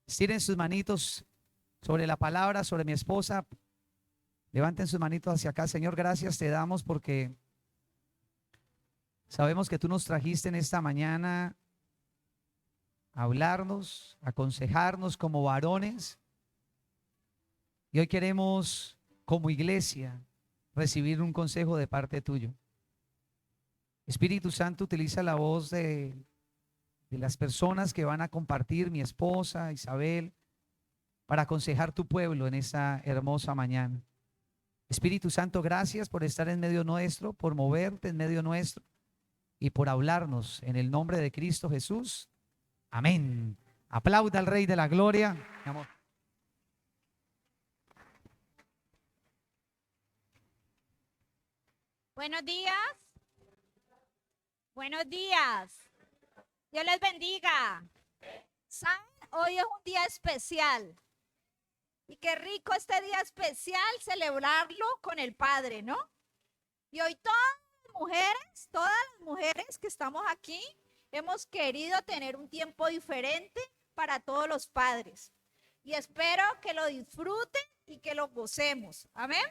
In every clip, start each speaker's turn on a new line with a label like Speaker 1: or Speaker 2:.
Speaker 1: Estiren sus manitos sobre la palabra, sobre mi esposa. Levanten sus manitos hacia acá. Señor, gracias te damos porque sabemos que tú nos trajiste en esta mañana a hablarnos, a aconsejarnos como varones. Y hoy queremos, como iglesia, recibir un consejo de parte tuyo. Espíritu Santo, utiliza la voz de las personas que van a compartir, mi esposa, Isabel, para aconsejar tu pueblo en esta hermosa mañana. Espíritu Santo, gracias por estar en medio nuestro, por moverte en medio nuestro y por hablarnos en el nombre de Cristo Jesús. Amén. Aplauda al Rey de la Gloria. Mi amor.
Speaker 2: Buenos días. Buenos días. Dios les bendiga. ¿Saben? Hoy es un día especial. Y qué rico este día especial celebrarlo con el Padre, ¿no? Y hoy todas las mujeres que estamos aquí, hemos querido tener un tiempo diferente para todos los padres. Y espero que lo disfruten y que lo gocemos. Amén.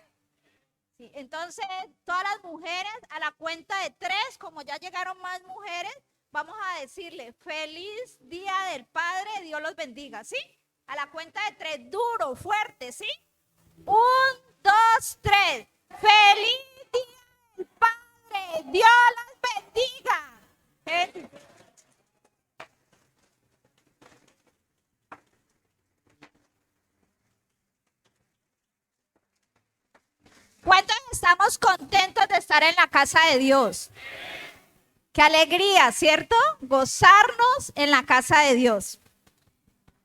Speaker 2: Sí, entonces, todas las mujeres, a la cuenta de 3, como ya llegaron más mujeres, vamos a decirle, feliz Día del Padre, Dios los bendiga, ¿sí? A la cuenta de 3, duro, fuerte, ¿sí? 1, 2, 3. ¡Feliz Día del Padre! ¡Dios los bendiga! ¿Cuántos estamos contentos de estar en la casa de Dios? ¡Qué alegría!, ¿cierto? Gozarnos en la casa de Dios.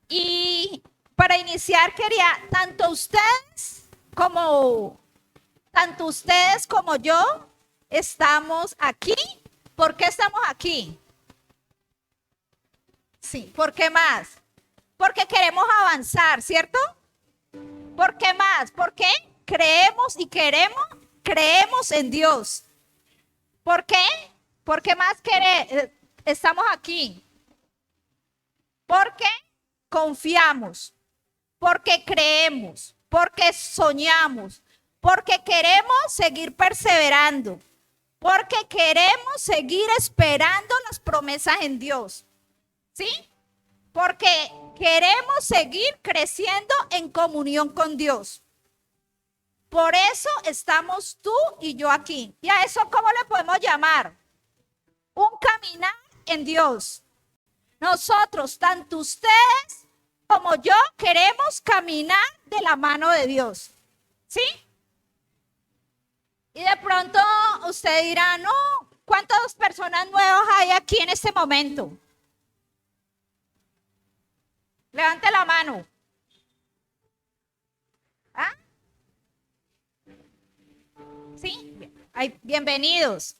Speaker 2: Y para iniciar quería, tanto ustedes como yo estamos aquí. ¿Por qué estamos aquí? Sí, ¿por qué más? Porque queremos avanzar, ¿cierto? ¿Por qué más? Porque creemos y creemos en Dios. ¿Por qué? ¿Por qué más estamos aquí? Porque confiamos, porque creemos, porque soñamos, porque queremos seguir perseverando, porque queremos seguir esperando las promesas en Dios, ¿sí? Porque queremos seguir creciendo en comunión con Dios. Por eso estamos tú y yo aquí. ¿Y a eso cómo le podemos llamar? Un caminar en Dios. Nosotros, tanto ustedes como yo, queremos caminar de la mano de Dios, ¿sí? Y de pronto usted dirá, no, ¿cuántas personas nuevas hay aquí en este momento? Levante la mano. ¿Ah? ¿Sí? Bienvenidos.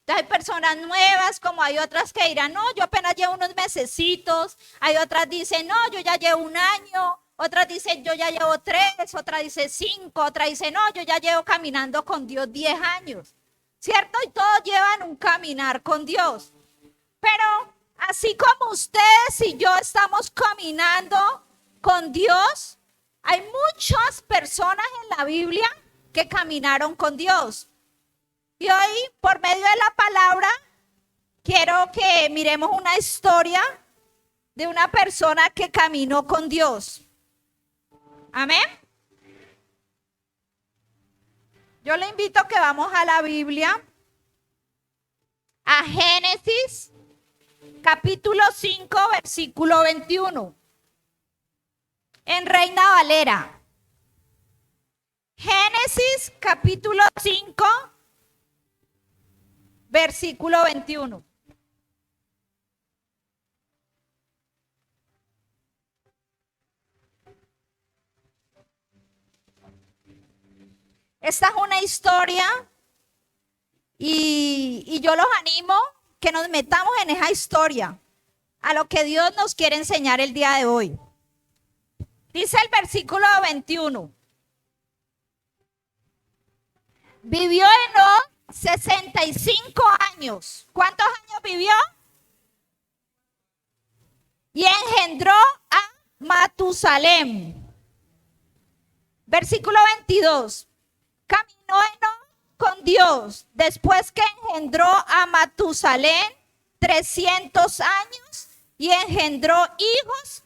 Speaker 2: Entonces hay personas nuevas, como hay otras que dirán, no, yo apenas llevo unos mesecitos. Hay otras dicen, no, yo ya llevo un año. Otras dicen, yo ya llevo 3. Otras dicen 5. Otras dicen, no, yo ya llevo caminando con Dios 10 años. ¿Cierto? Y todos llevan un caminar con Dios. Pero así como ustedes y yo estamos caminando con Dios, hay muchas personas en la Biblia que caminaron con Dios. Y hoy, por medio de la palabra, quiero que miremos una historia de una persona que caminó con Dios. Amén. Yo le invito a que vamos a la Biblia, a Génesis, capítulo 5, versículo 21. En Reina Valera. Génesis, capítulo 5, versículo 21. Esta es una historia y yo los animo que nos metamos en esa historia, a lo que Dios nos quiere enseñar el día de hoy. Dice el versículo 21. Vivió Enoc 65 años. ¿Cuántos años vivió? Matusalén. Versículo 22. Caminó Enoc con Dios después que engendró a Matusalén 300 años y engendró hijos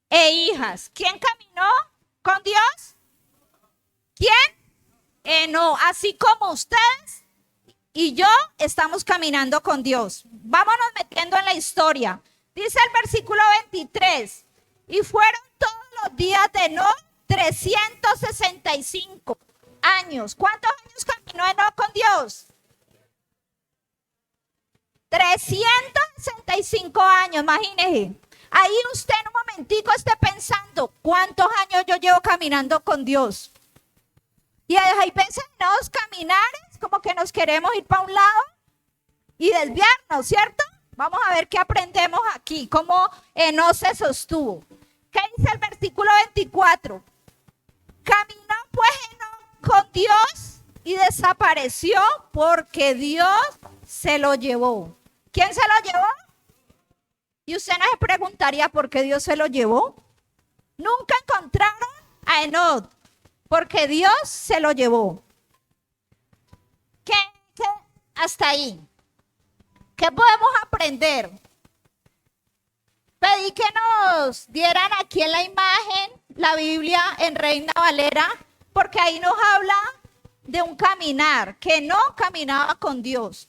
Speaker 2: e hijas. ¿Quién caminó con Dios? ¿Quién? Enoc. Así como ustedes y yo estamos caminando con Dios. Vámonos metiendo en la historia. Dice el versículo 23. Y fueron todos los días de Enoc 365 años. ¿Cuántos años caminó Enoc con Dios? 365 años, imagínese. Ahí usted en un momentico esté pensando, ¿cuántos años yo llevo caminando con Dios? Y hay veces nos caminar, como que nos queremos ir para un lado y desviarnos, ¿cierto? Vamos a ver qué aprendemos aquí, cómo Enoc se sostuvo. ¿Qué dice el versículo 24? Caminó pues Enoc con Dios y desapareció porque Dios se lo llevó. ¿Quién se lo llevó? Y usted no se preguntaría por qué Dios se lo llevó. Nunca encontraron a Enoc porque Dios se lo llevó. ¿Qué? Hasta ahí. ¿Qué podemos aprender? Pedí que nos dieran aquí en la imagen la Biblia en Reina Valera, porque ahí nos habla de un caminar, que no caminaba con Dios.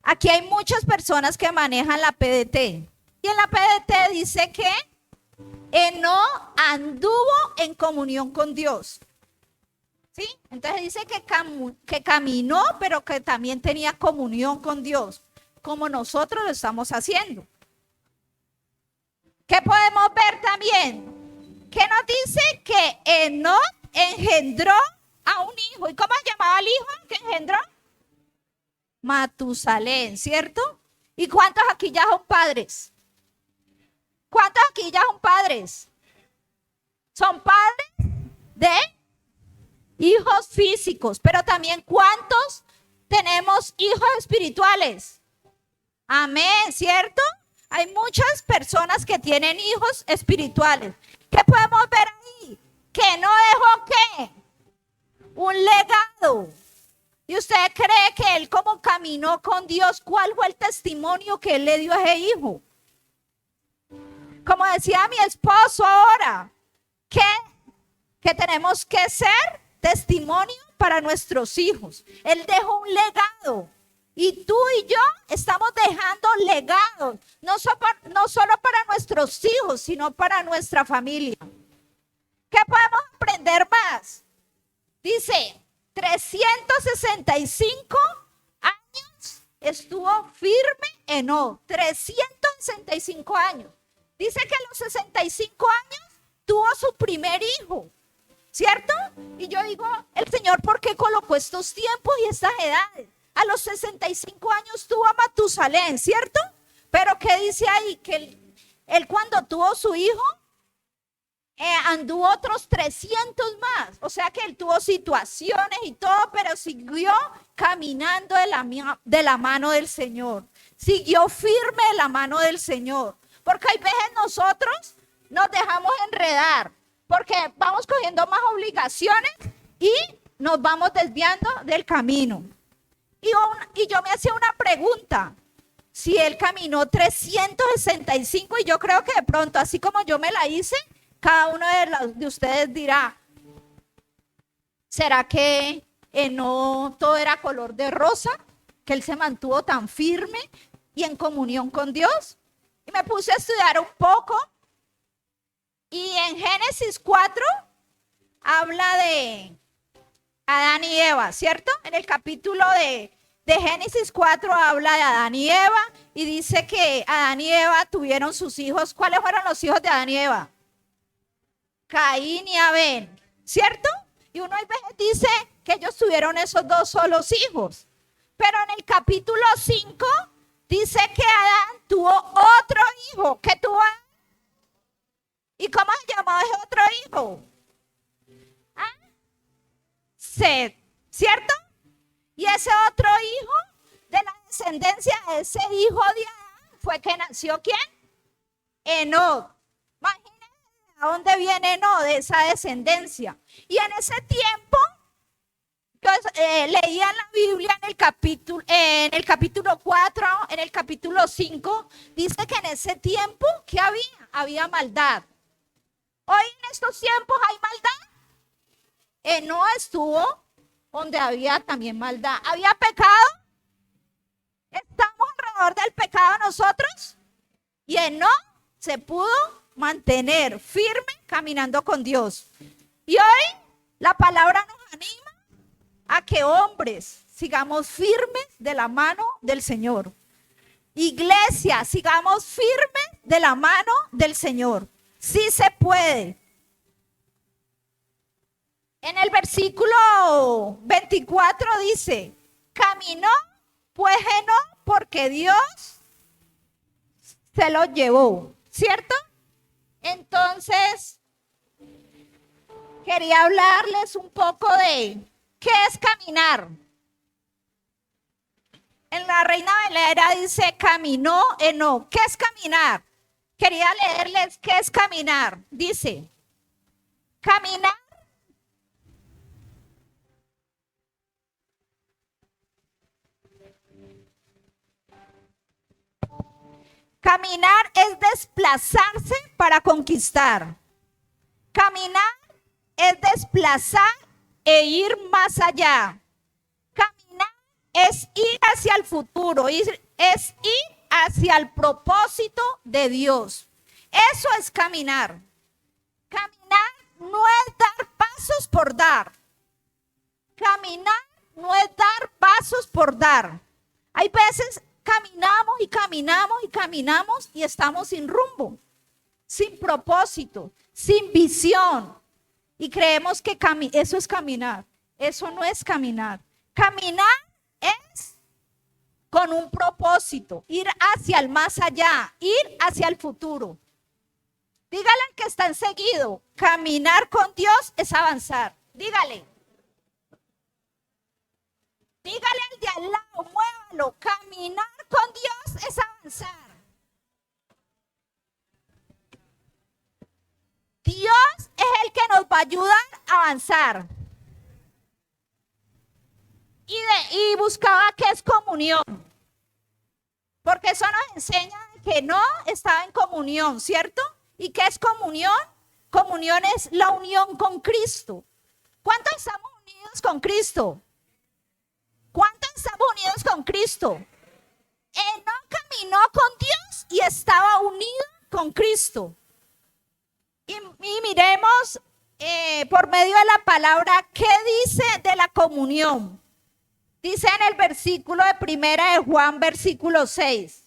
Speaker 2: Aquí hay muchas personas que manejan la PDT. Y en la PDT dice que Enoc anduvo en comunión con Dios. ¿Sí? Entonces dice que caminó, pero que también tenía comunión con Dios, como nosotros lo estamos haciendo. ¿Qué podemos ver también? Que nos dice que Enoc engendró a un hijo. ¿Y cómo se llamaba el hijo que engendró? Matusalén, ¿cierto? ¿Y cuántos aquí ya son padres? ¿Cuántos aquí ya son padres? Son padres de hijos físicos, pero también ¿cuántos tenemos hijos espirituales? Amén, ¿cierto? Hay muchas personas que tienen hijos espirituales. ¿Qué podemos ver ahí? Que no dejó ¿qué? Un legado. ¿Y usted cree que él como caminó con Dios, cuál fue el testimonio que él le dio a ese hijo? Como decía mi esposo ahora, que tenemos que ser testimonio para nuestros hijos. Él dejó un legado. Y tú y yo estamos dejando legados, no solo para nuestros hijos, sino para nuestra familia. ¿Qué podemos aprender más? Dice, 365 años estuvo firme Enoc. 365 años. Dice que a los 65 años tuvo su primer hijo, ¿cierto? Y yo digo, el Señor, ¿por qué colocó estos tiempos y estas edades? A los 65 años tuvo a Matusalén, ¿cierto? Pero ¿qué dice ahí? Que él cuando tuvo su hijo, anduvo otros 300 más. O sea que él tuvo situaciones y todo, pero siguió caminando de la mano del Señor. Siguió firme de la mano del Señor. Porque hay veces nosotros nos dejamos enredar, porque vamos cogiendo más obligaciones y nos vamos desviando del camino. Y yo me hacía una pregunta, si él caminó 365 y yo creo que de pronto, así como yo me la hice, cada uno de ustedes dirá, ¿será que no todo era color de rosa? Que él se mantuvo tan firme y en comunión con Dios. Y me puse a estudiar un poco y en Génesis 4 habla de Adán y Eva, ¿cierto? En el capítulo de Génesis 4 habla de Adán y Eva y dice que Adán y Eva tuvieron sus hijos. ¿Cuáles fueron los hijos de Adán y Eva? Caín y Abel, ¿cierto? Y uno a veces dice que ellos tuvieron esos dos solos hijos. Pero en el capítulo 5 dice que Adán tuvo otro hijo. ¿Qué tuvo? ¿Y cómo se llamaba ese otro hijo? Set, ¿cierto? Y ese otro hijo de la descendencia de ese hijo de Adán fue que nació ¿quién? Enoc. Imagínense dónde viene, no, de esa descendencia. Y en ese tiempo, yo leía en la Biblia en el capítulo 4, en el capítulo 5, dice que en ese tiempo, ¿qué había? Había maldad. Hoy en estos tiempos hay maldad. No estuvo donde había también maldad. ¿Había pecado? ¿Estamos alrededor del pecado nosotros? Y él no se pudo mantener firme caminando con Dios. Y hoy la palabra nos anima a que hombres sigamos firmes de la mano del Señor. Iglesia, sigamos firmes de la mano del Señor. Sí se puede. En el versículo 24 dice, caminó pues Enoc porque Dios se lo llevó, ¿cierto? Entonces, quería hablarles un poco de qué es caminar. En la Reina Valera dice, caminó Enoc. ¿Qué es caminar? Quería leerles qué es caminar. Dice, caminar es desplazarse para conquistar. Caminar es desplazar e ir más allá. Caminar es ir hacia el futuro, es ir hacia el propósito de Dios. Eso es caminar. Caminar no es dar pasos por dar. Caminar no es dar pasos por dar. Hay veces caminamos y caminamos y caminamos y estamos sin rumbo, sin propósito, sin visión. Y creemos que eso es caminar. Eso no es caminar. Caminar es con un propósito, ir hacia el más allá, ir hacia el futuro. Dígale al que está enseguido, caminar con Dios es avanzar. Dígale. Dígale al de al lado, muévalo. Caminar con Dios es avanzar. Dios es el que nos va a ayudar a avanzar. Y buscaba qué es comunión. Porque eso nos enseña que no estaba en comunión, ¿cierto? ¿Y qué es comunión? Comunión es la unión con Cristo. ¿Cuántos estamos unidos con Cristo? ¿Cuántos estamos unidos con Cristo? Enoc caminó con Dios y estaba unido con Cristo. Y miremos por medio de la palabra qué dice de la comunión. Dice en el versículo de Primera de Juan, versículo 6.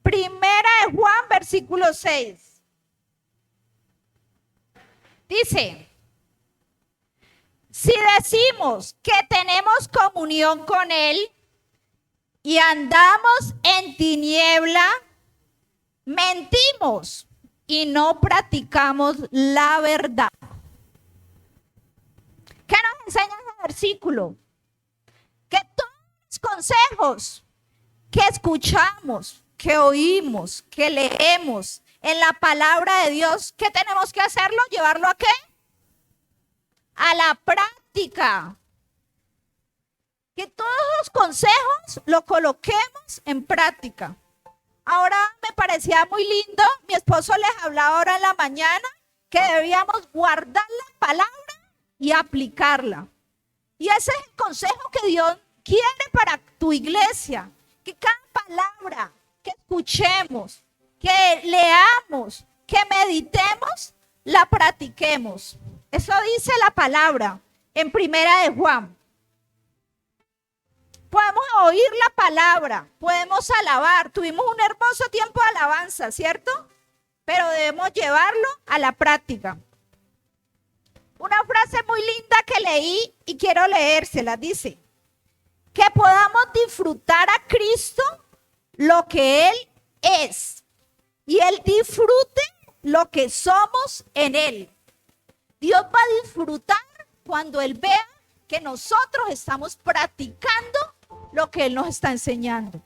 Speaker 2: Primera de Juan, versículo 6. Dice, si decimos que tenemos comunión con Él y andamos en tiniebla, mentimos y no practicamos la verdad. ¿Qué nos enseña ese versículo? Que todos los consejos que escuchamos, que oímos, que leemos en la palabra de Dios, ¿qué tenemos que hacerlo? ¿Llevarlo a qué? A la práctica. Que todos los consejos los coloquemos en práctica. Ahora me parecía muy lindo, mi esposo les hablaba ahora en la mañana que debíamos guardar la palabra y aplicarla. Y ese es el consejo que Dios quiere para tu iglesia, que cada palabra que escuchemos, que leamos, que meditemos, la practiquemos. Eso dice la palabra en Primera de Juan. Podemos oír la palabra, podemos alabar. Tuvimos un hermoso tiempo de alabanza, ¿cierto? Pero debemos llevarlo a la práctica. Una frase muy linda que leí y quiero leérsela. Dice, que podamos disfrutar a Cristo lo que Él es y Él disfrute lo que somos en Él. Dios va a disfrutar cuando Él vea que nosotros estamos practicando lo que Él nos está enseñando.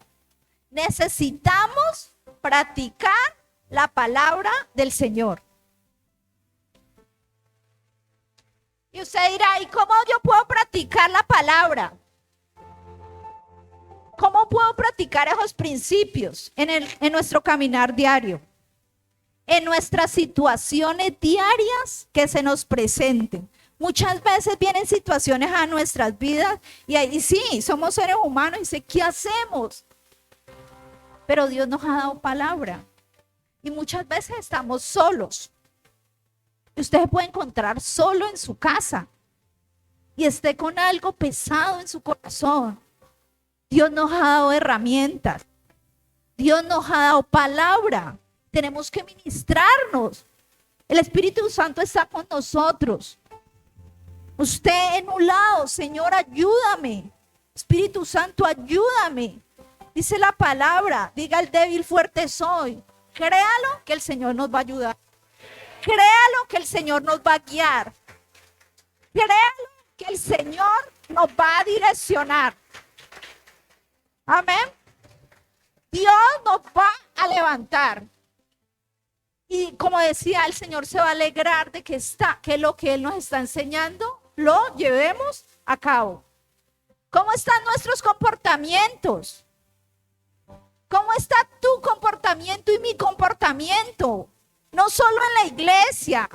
Speaker 2: Necesitamos practicar la palabra del Señor. Y usted dirá, ¿y cómo yo puedo practicar la palabra? ¿Cómo puedo practicar esos principios en nuestro caminar diario? En nuestras situaciones diarias que se nos presenten. Muchas veces vienen situaciones a nuestras vidas y ahí sí, somos seres humanos y sé qué hacemos. Pero Dios nos ha dado palabra y muchas veces estamos solos. Usted se puede encontrar solo en su casa y esté con algo pesado en su corazón. Dios nos ha dado herramientas. Dios nos ha dado palabra. Tenemos que ministrarnos. El Espíritu Santo está con nosotros. Usted en un lado, Señor, ayúdame. Espíritu Santo, ayúdame. Dice la palabra, diga el débil, fuerte soy. Créalo que el Señor nos va a ayudar. Créalo que el Señor nos va a guiar. Créalo que el Señor nos va a direccionar. Amén. Dios nos va a levantar. Y como decía, el Señor se va a alegrar de que lo que Él nos está enseñando lo llevemos a cabo. ¿Cómo están nuestros comportamientos? ¿Cómo está tu comportamiento y mi comportamiento? No solo en la iglesia,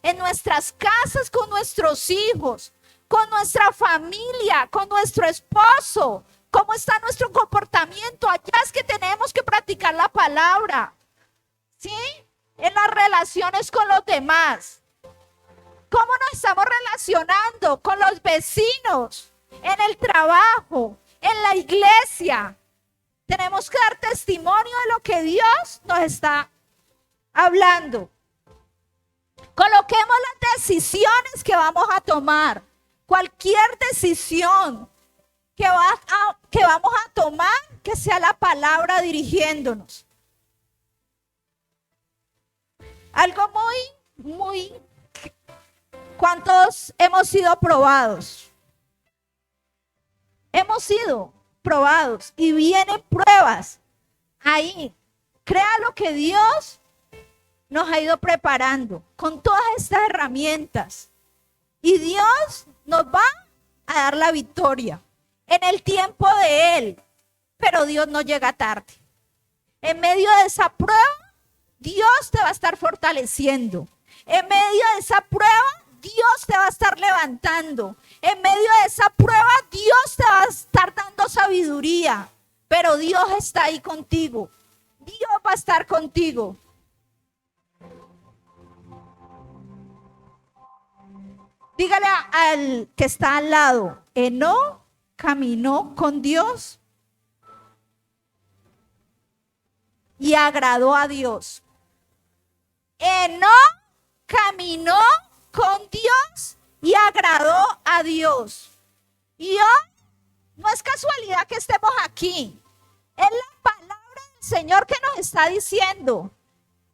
Speaker 2: en nuestras casas con nuestros hijos, con nuestra familia, con nuestro esposo. ¿Cómo está nuestro comportamiento? Allá es que tenemos que practicar la palabra. ¿Sí? En las relaciones con los demás. ¿Cómo nos estamos relacionando con los vecinos? En el trabajo, en la iglesia. Tenemos que dar testimonio de lo que Dios nos está hablando. Coloquemos las decisiones que vamos a tomar. Cualquier decisión que vamos a tomar, que sea la palabra dirigiéndonos. Algo muy, ¿cuántos hemos sido probados? Hemos sido probados y vienen pruebas ahí. Crea lo que Dios nos ha ido preparando con todas estas herramientas. Y Dios nos va a dar la victoria en el tiempo de Él. Pero Dios no llega tarde. En medio de esa prueba, Dios te va a estar fortaleciendo. En medio de esa prueba, Dios te va a estar levantando. En medio de esa prueba, Dios te va a estar dando sabiduría. Pero Dios está ahí contigo. Dios va a estar contigo. Dígale al que está al lado, Enoc caminó con Dios y agradó a Dios. Enoc caminó con Dios y agradó a Dios. Y hoy no es casualidad que estemos aquí. Es la palabra del Señor que nos está diciendo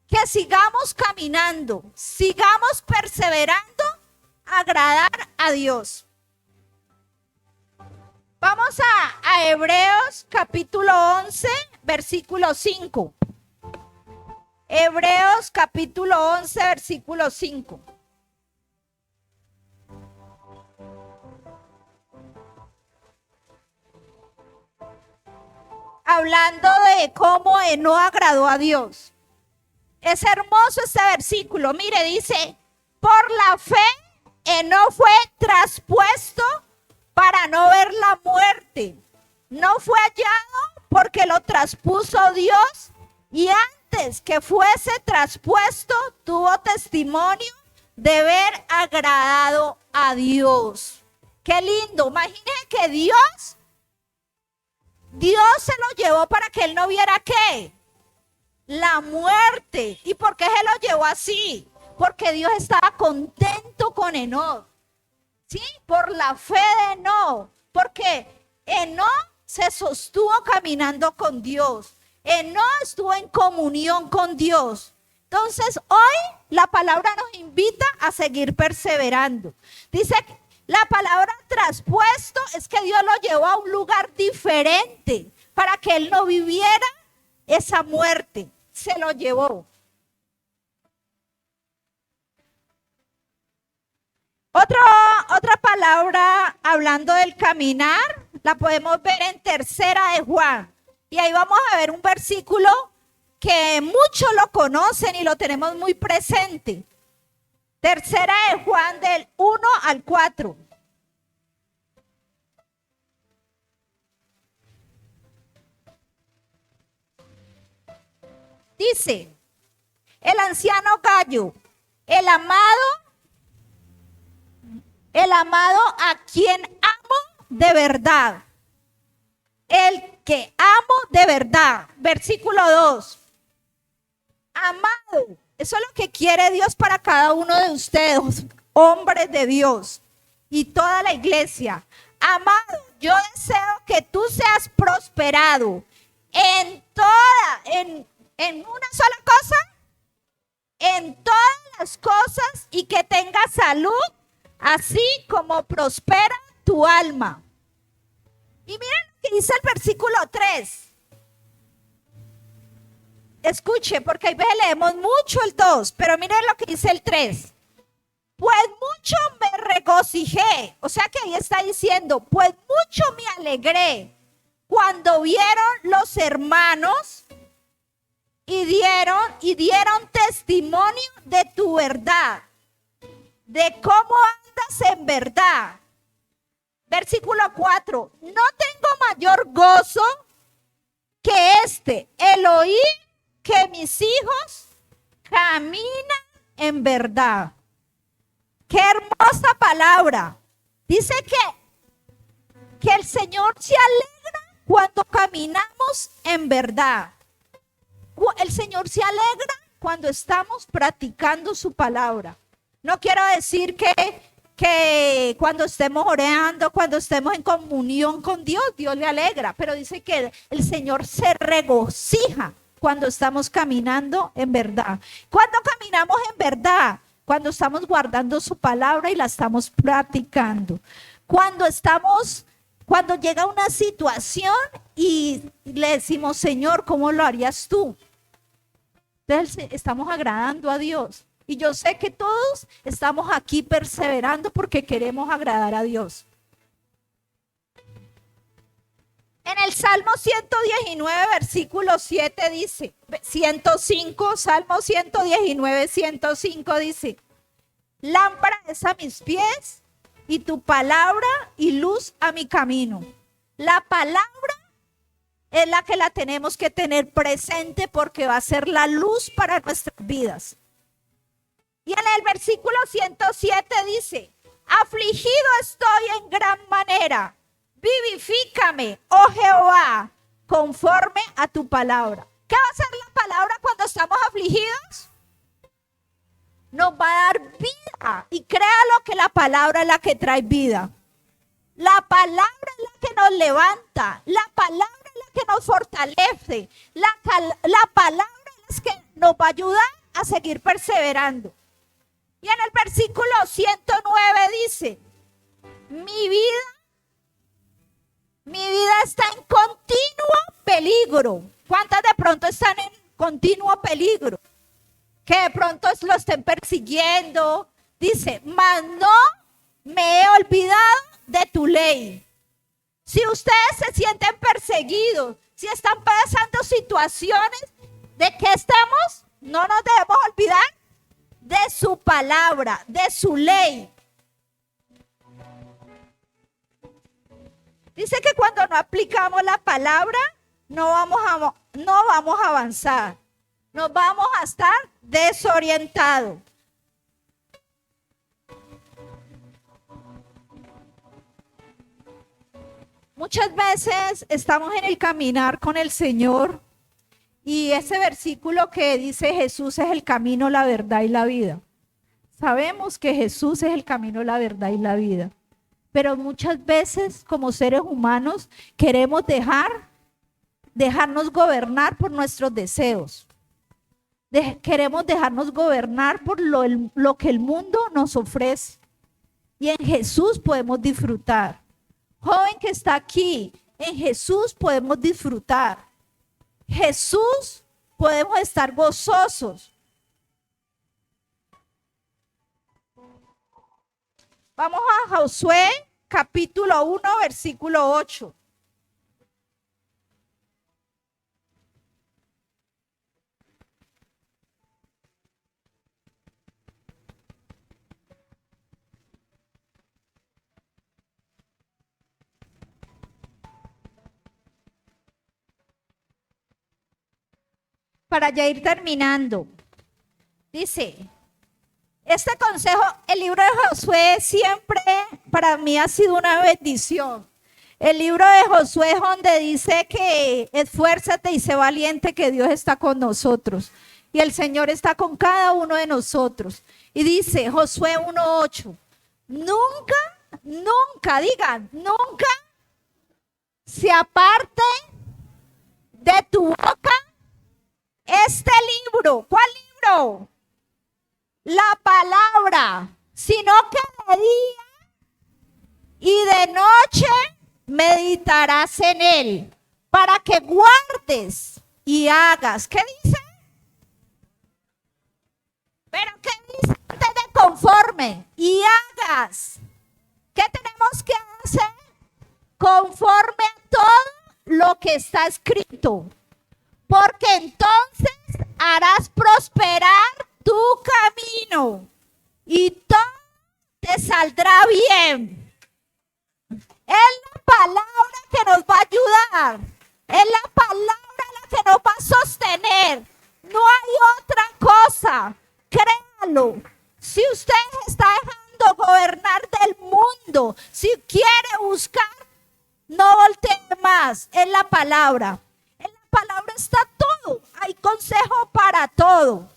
Speaker 2: que sigamos caminando, sigamos perseverando, agradar a Dios. Vamos a Hebreos capítulo 11, versículo 5. Hebreos capítulo 11, versículo 5. Hablando de cómo Enoc agradó a Dios. Es hermoso este versículo. Mire, dice, por la fe Enoc fue traspuesto para no ver la muerte. No fue hallado porque lo traspuso Dios, y antes que fuese traspuesto tuvo testimonio de haber agradado a Dios. Qué lindo. Imagine que Dios se lo llevó para que él no viera ¿qué? La muerte. ¿Y por qué se lo llevó así? Porque Dios estaba contento con Enoc. ¿Sí? Por la fe de Enoc. Porque Enoc se sostuvo caminando con Dios. Enoc estuvo en comunión con Dios. Entonces hoy la palabra nos invita a seguir perseverando. Dice que la palabra traspuesto es que Dios lo llevó a un lugar diferente para que él no viviera esa muerte, se lo llevó. Otra palabra hablando del caminar, la podemos ver en Tercera de Juan. Y ahí vamos a ver un versículo que muchos lo conocen y lo tenemos muy presente. Tercera de Juan del 1 al 4. Dice, el anciano Gallo, el amado a quien amo de verdad. El que amo de verdad. Versículo 2. Amado, eso es lo que quiere Dios para cada uno de ustedes, hombres de Dios y toda la iglesia. Amado, yo deseo que tú seas prosperado en una sola cosa, en todas las cosas y que tengas salud, así como prospera tu alma. Y miren lo que dice el versículo 3. Escuche, porque a veces leemos mucho el 2, pero miren lo que dice el 3. Pues mucho me regocijé, o sea que ahí está diciendo, pues mucho me alegré cuando vieron los hermanos y dieron testimonio de tu verdad, de cómo andas en verdad. Versículo 4, no tengo mayor gozo que el oír que mis hijos caminan en verdad. Qué hermosa palabra. Dice que el Señor se alegra cuando caminamos en verdad. El Señor se alegra cuando estamos practicando su palabra. No quiero decir que cuando estemos orando, cuando estemos en comunión con Dios, Dios le alegra, pero dice que el Señor se regocija cuando estamos caminando en verdad. Cuando caminamos en verdad, cuando estamos guardando su palabra y la estamos practicando. Cuando llega una situación y le decimos, Señor, ¿cómo lo harías tú? Entonces estamos agradando a Dios. Y yo sé que todos estamos aquí perseverando porque queremos agradar a Dios. En el Salmo 119, versículo 7 dice, 105, Salmo 119, 105 dice, lámpara es a mis pies y tu palabra y luz a mi camino. La palabra es la que la tenemos que tener presente porque va a ser la luz para nuestras vidas. Y en el versículo 107 dice, afligido estoy en gran manera, vivifícame, oh Jehová, conforme a tu palabra. ¿Qué va a hacer la palabra cuando estamos afligidos? Nos va a dar vida. Y créalo que la palabra es la que trae vida. La palabra es la que nos levanta. La palabra es la que nos fortalece. La palabra es la que nos va a ayudar a seguir perseverando. Y en el versículo 109 dice, mi vida está en continuo peligro. ¿Cuántas de pronto están en continuo peligro? Que de pronto lo estén persiguiendo. Dice, mas no me he olvidado de tu ley. Si ustedes se sienten perseguidos, si están pasando situaciones, ¿de qué estamos? No nos debemos olvidar de su palabra, de su ley. Dice que cuando no aplicamos la palabra, no vamos a avanzar. Nos vamos a estar desorientados. Muchas veces estamos en el caminar con el Señor y ese versículo que dice Jesús es el camino, la verdad y la vida. Sabemos que Jesús es el camino, la verdad y la vida. Pero muchas veces como seres humanos queremos dejarnos gobernar por nuestros deseos. Queremos dejarnos gobernar por lo que el mundo nos ofrece. Y en Jesús podemos disfrutar. Joven que está aquí, en Jesús podemos disfrutar. Jesús podemos estar gozosos. Vamos a Josué capítulo 1, versículo 8. Para ya ir terminando, dice, este consejo, el libro de Josué siempre para mí ha sido una bendición. El libro de Josué es donde dice que esfuérzate y sé valiente, que Dios está con nosotros. Y el Señor está con cada uno de nosotros. Y dice Josué 1:8, nunca, digan, nunca se aparte de tu boca este libro. ¿Cuál libro? La palabra, sino que de día y de noche meditarás en él, para que guardes y hagas. ¿Qué dice? Pero ¿qué dice antes de conforme? Y hagas. ¿Qué tenemos que hacer? Conforme a todo lo que está escrito, porque entonces harás prosperar tu camino y todo te saldrá bien. Es la palabra que nos va a ayudar. Es la palabra la que nos va a sostener. No hay otra cosa. Créalo. Si usted está dejando gobernar del mundo, si quiere buscar, no voltee más. Es la palabra. En la palabra está todo. Hay consejo para todo.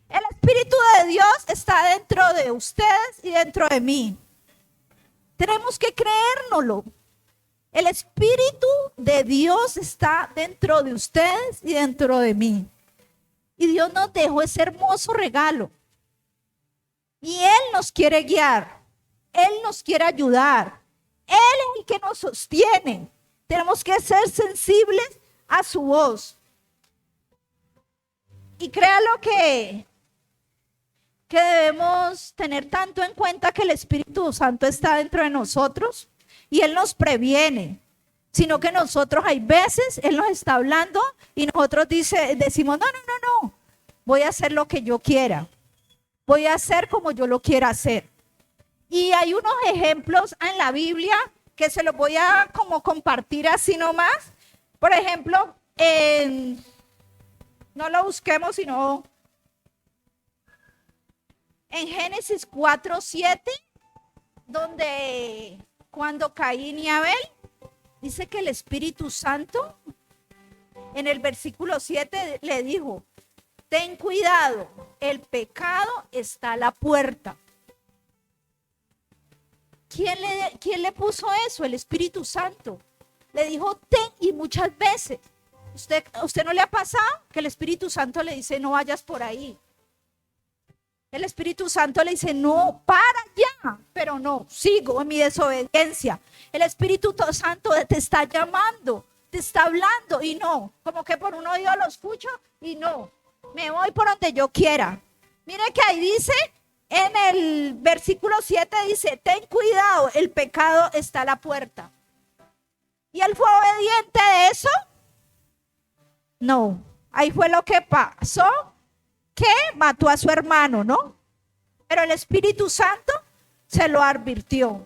Speaker 2: El Espíritu de Dios está dentro de ustedes y dentro de mí. Tenemos que creérnoslo. El Espíritu de Dios está dentro de ustedes y dentro de mí. Y Dios nos dejó ese hermoso regalo. Y Él nos quiere guiar. Él nos quiere ayudar. Él es el que nos sostiene. Tenemos que ser sensibles a su voz. Y créalo que debemos tener tanto en cuenta que el Espíritu Santo está dentro de nosotros y Él nos previene, sino que nosotros hay veces Él nos está hablando y nosotros decimos, no, voy a hacer lo que yo quiera, voy a hacer como yo lo quiera hacer. Y hay unos ejemplos en la Biblia que se los voy a como compartir así nomás. Por ejemplo, no lo busquemos, sino en Génesis 4:7, donde cuando Caín y Abel, dice que el Espíritu Santo, en el versículo 7 le dijo, ten cuidado, el pecado está a la puerta. ¿Quién le puso eso? El Espíritu Santo. Le dijo, ten, y muchas veces, ¿usted no le ha pasado que el Espíritu Santo le dice, no vayas por ahí? El Espíritu Santo le dice, no, para ya, pero no, sigo en mi desobediencia. El Espíritu Santo te está llamando, te está hablando y no, como que por un oído lo escucho y no, me voy por donde yo quiera. Mire que ahí dice, en el versículo 7 dice, ten cuidado, el pecado está a la puerta. ¿Y él fue obediente de eso? No, ahí fue lo que pasó, que mató a su hermano, ¿no? Pero el Espíritu Santo se lo advirtió.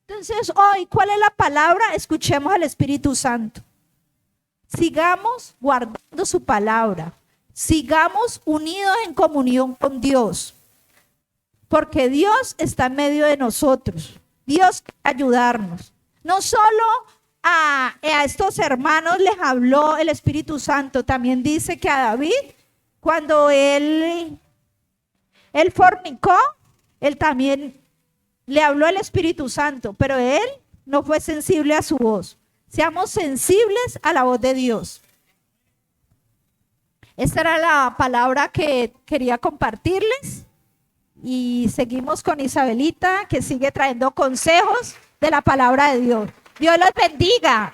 Speaker 2: Entonces, hoy, ¿cuál es la palabra? Escuchemos al Espíritu Santo. Sigamos guardando su palabra. Sigamos unidos en comunión con Dios. Porque Dios está en medio de nosotros. Dios quiere ayudarnos. No solo a estos hermanos les habló el Espíritu Santo, también dice que a David, cuando él fornicó, él también le habló el Espíritu Santo, pero él no fue sensible a su voz. Seamos sensibles a la voz de Dios. Esta era la palabra que quería compartirles. Y seguimos con Isabelita, que sigue trayendo consejos de la palabra de Dios. Dios los bendiga.